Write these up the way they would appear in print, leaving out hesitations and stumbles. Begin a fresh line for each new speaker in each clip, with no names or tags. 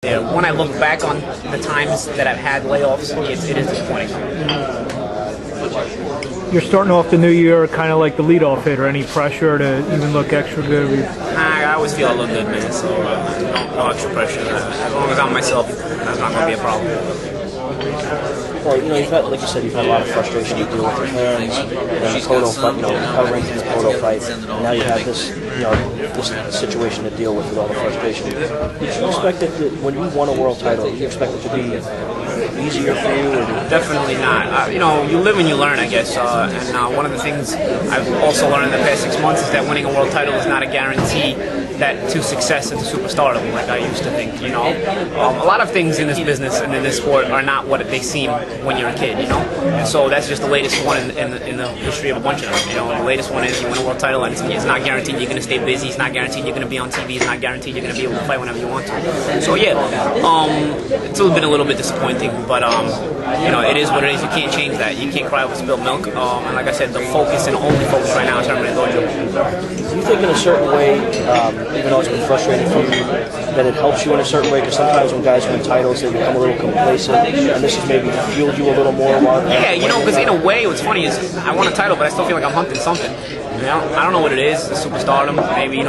Yeah, when I look back on the times that I've had layoffs, it is disappointing.
You're starting off the new year kind of like the leadoff hitter. Any pressure to even look extra good?
I always feel I look good, man, so no extra pressure. As long as I'm myself, that's not going to be a problem.
Well, you've had, like you said, you've had a lot of frustration to deal with your parents, and the Cotto fight, covering the Cotto fight, and now you have this, this situation to deal with all the frustration. Did you expect it when you won a world title? Did you expect it to be easier for you?
Definitely not. You live and you learn, I guess. And one of the things I've also learned in the past 6 months is that winning a world title is not a guarantee that to success and to superstardom, like I used to think. A lot of things in this business and in this sport are not what they seem when you're a kid. And so that's just the latest one in the history of a bunch of them. The latest one is you win a world title, and it's not guaranteed you're going to stay busy. It's not guaranteed you're going to be on TV. It's not guaranteed you're going to be able to fight whenever you want to. So yeah, it's been a little bit disappointing, but it is what it is. You can't change that. You can't cry over spilled milk. And like I said, the focus and only focus right now is Herman Ngoudjo.
Do you think in a certain way, even though it's been frustrating for you, that it helps you in a certain way? Because sometimes when guys win titles, they become a little complacent, and this has maybe fueled you a little more.
Yeah, because in a way, what's funny is I won a title, but I still feel like I'm hunting something. I don't know what it is, the superstardom. Maybe,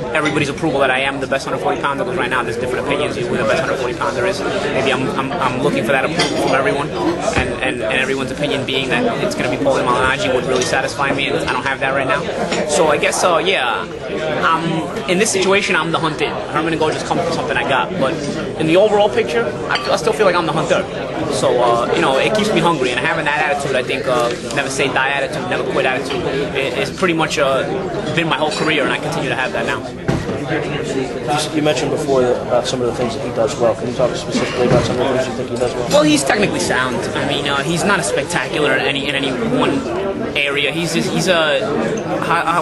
everybody's approval that I am the best 140-pounder, because right now there's different opinions who the best 140-pounder is. Maybe I'm looking for that approval from everyone, and everyone's opinion being that it's going to be Paulie Malignaggi would really satisfy me, and I don't have that right now. So I guess, in this situation, I'm the hunted. Herman Ngoudjo just come for something I got, but in the overall picture, I still feel like I'm the hunter. So, it keeps me hungry, and having that attitude, I think, never say die attitude, never quit attitude, is pretty much been my whole career, and I continue to have that now.
You mentioned before about some of the things that he does well. Can you talk specifically about some of the things you think he does well?
Well, he's technically sound. I mean, he's not a spectacular in any one area. He's a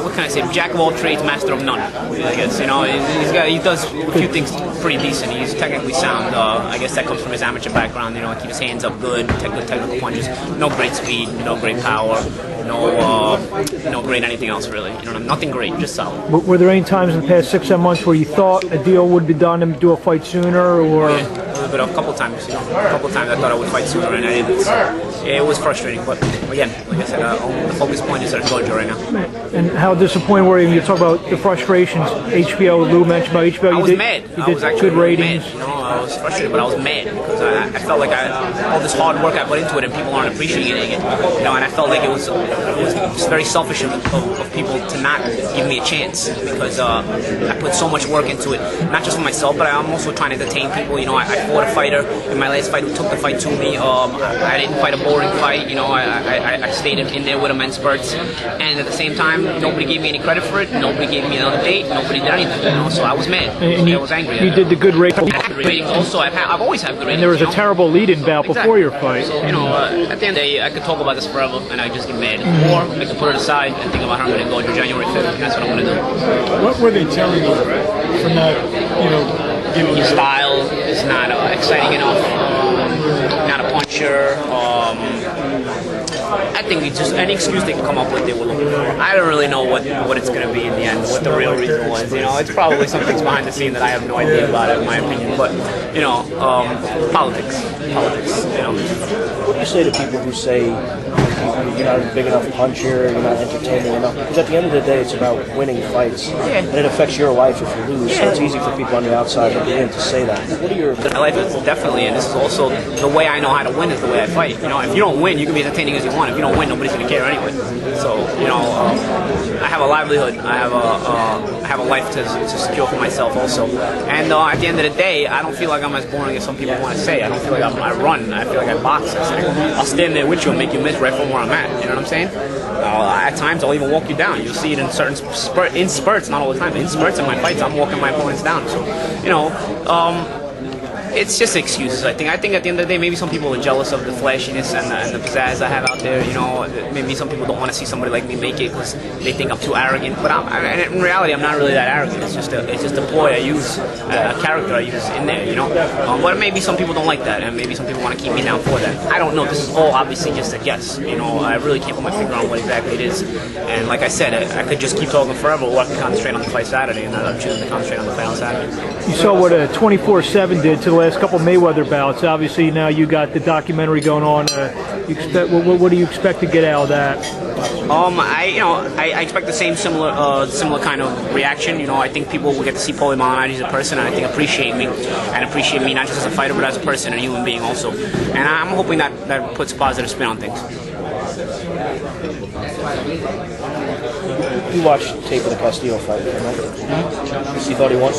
what can I say? Jack of all trades, master of none. I guess he does a few things pretty decent. He's technically sound. I guess that comes from his amateur background. He keeps his hands up good, technical punches. No great speed, no great power, no great anything else really. Nothing great, just solid.
Were there any times in the past 6-7 months where you thought a deal would be done and do a fight sooner, or?
Yeah, a couple times. A couple times I thought I would fight sooner, and I didn't. It was frustrating, but again, like I said, the focus point is Ngoudjo right now.
And how disappointed were you when you talk about the frustrations? HBO, Lou mentioned about HBO.
I was mad.
You did good ratings.
Mad. I was frustrated, but I was mad because I felt like all this hard work I put into it, and people aren't appreciating it. And I felt like it was very selfish of people to not give me a chance, because I put so much work into it, not just for myself, but I'm also trying to entertain people. I fought a fighter in my last fight who took the fight to me. I didn't fight a boring fight. I stayed in there with him in spurts, and at the same time, nobody gave me any credit for it. Nobody gave me another date. Nobody did anything. So I was mad. I was angry.
You did the good ratings.
Also, I've always had good ratings.
And there was a terrible lead-in bout before your fight.
So, at the end of the day, I could talk about this forever, and I just get mad. Or I could put it aside and think about Herman Ngoudjo January 5th, and that's what I'm going to do.
What were they telling you for not, giving
his style is not exciting enough, not a puncher. I think it's just any excuse they can come up with they were looking for. I don't really know what it's going to be in the end, what the real reason was. It's probably some things behind the scene that I have no idea about it, in my opinion. But, politics.
What do you say to people who say you're not a big enough puncher, you're not entertaining enough? Because at the end of the day, it's about winning fights, and it affects your life if you lose. So it's easy for people on the outside looking in to say that. What are your?
My life is definitely, and this is also the way I know how to win is the way I fight. If you don't win, you can be entertaining as you want. If you don't win, nobody's going to care anyway. So I have a livelihood. I have a life to secure for myself also. And at the end of the day, I don't feel like I'm as boring as some people want to say. I don't feel like I run. I feel like I box. I'll stand there with you and make you miss right from where I'm at. You know what I'm saying? At times, I'll even walk you down. You'll see it in certain spurts, not all the time. In spurts in my fights, I'm walking my opponents down. So, It's just excuses, I think. I think at the end of the day, maybe some people are jealous of the flashiness and the pizzazz I have out there. You know, maybe some people don't want to see somebody like me make it because they think I'm too arrogant. But in reality, I'm not really that arrogant. It's just a ploy I use, a character I use in there. You know, but maybe some people don't like that, and maybe some people want to keep me down for that. I don't know. This is all obviously just a guess. You know, I really can't put my finger on what exactly it is. And like I said, I could just keep talking forever, or I can concentrate on the fight Saturday, and I'm choosing to concentrate on the fight on Saturday.
You saw what a 24/7 did to the last couple of Mayweather bouts. Obviously, now you got the documentary going on. What do you expect to get out of that?
I expect the same similar kind of reaction. You know, I think people will get to see Paulie Malignaggi as a person, and I think appreciate me not just as a fighter, but as a person and a human being also. And I'm hoping that puts a positive spin on things.
You watched tape of the Castillo fight, right? You thought he won?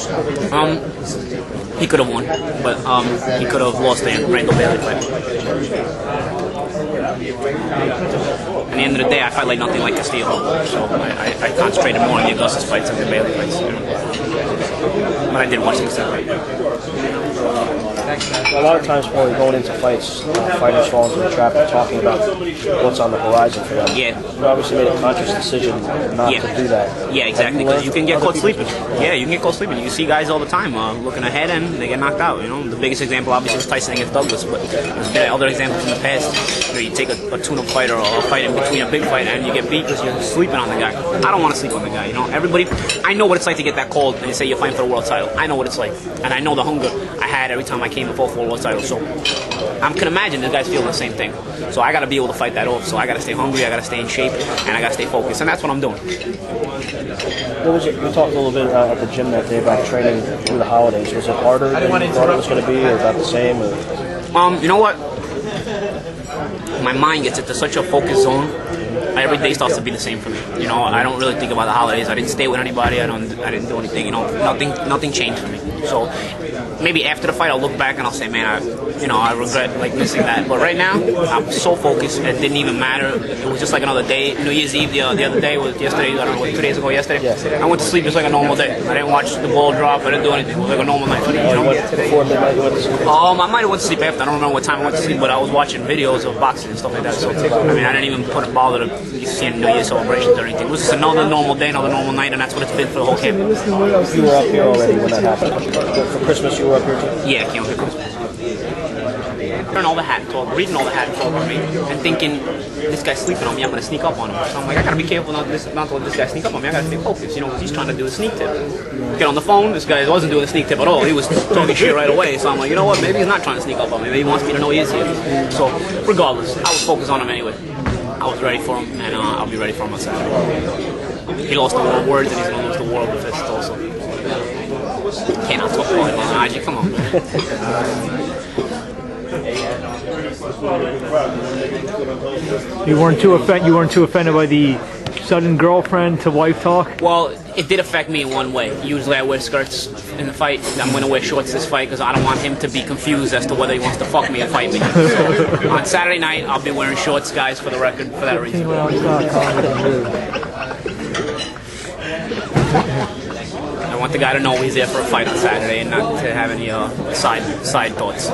He could have won, but he could have lost the Randall Bailey fight. At the end of the day, I fight like nothing like Castillo, so I concentrated more on the Augustus fights than the Bailey fights. You know? But I did watch the fight.
A lot of times, probably going into fights, fighters fall into the trap of talking about what's on the horizon for them.
Yeah.
You obviously made a conscious decision not to do that.
Yeah, exactly. Because you can get caught sleeping. Yeah, you can get caught sleeping. You see guys all the time looking ahead and they get knocked out. You know, the biggest example obviously was Tyson against Douglas, but there's been other examples in the past. You know, you take a tune-up fight or a fight in between a big fight and you get beat because you're sleeping on the guy. I don't want to sleep on the guy. You know, everybody. I know what it's like to get that called and you say you're fighting for the world title. I know what it's like, and I know the hunger I had every time I came to fall for a world title. So I can imagine the guys feeling the same thing. So I got to be able to fight that off. So I got to stay hungry, I got to stay in shape, and I got to stay focused. And that's what I'm doing.
What was it? We talked a little bit at the gym that day about training through the holidays. Was it harder than you thought it was going to be, or about the same? Or?
You know what? My mind gets into such a focused zone. Every day starts to be the same for me. You know, I don't really think about the holidays. I didn't stay with anybody. I didn't do anything. You know, nothing changed for me. So maybe after the fight, I'll look back and I'll say, man, I regret like missing that. But right now, I'm so focused. It didn't even matter. It was just like another day. New Year's Eve the other day was yesterday. I don't know, 2 days ago yesterday.
Yeah.
I went to sleep just like a normal day. I didn't watch the ball drop. I didn't do anything. It was like a normal night for me. You know?
Before midnight, you went to sleep?
I might have went to sleep after. I don't remember what time I went to sleep, but I was watching videos of boxing and stuff like that. So I mean, I didn't even bother to see New Year's celebrations or anything. It was just another normal day, another normal night, and that's what it's been for the whole camp.
You were up here already when that happened. For Christmas, you were up here too?
Yeah, I came up for Christmas. Hearing all the hat talk, reading all the hat talk on me, and thinking, this guy's sleeping on me, I'm going to sneak up on him. So I'm like, I got to be careful not to let this guy sneak up on me. I got to stay focused, you know, because he's trying to do a sneak tip. Get on the phone, this guy wasn't doing a sneak tip at all. He was talking shit right away. So I'm like, you know what, maybe he's not trying to sneak up on me. Maybe he wants me to know he is here. So regardless, I was focused on him anyway. I was ready for him, and I'll be ready for him on Saturday. He lost the war of words, and he's going to lose the war of the fist also. Cannot talk about him, Malignaggi. Come on, man.
You weren't too offended by the sudden girlfriend to wife talk?
Well, it did affect me in one way. Usually I wear skirts in the fight. I'm going to wear shorts this fight because I don't want him to be confused as to whether he wants to fuck me or fight me. So, on Saturday night, I'll be wearing shorts, guys, for the record, for that reason. I want the guy to know he's there for a fight on Saturday and not to have any side thoughts.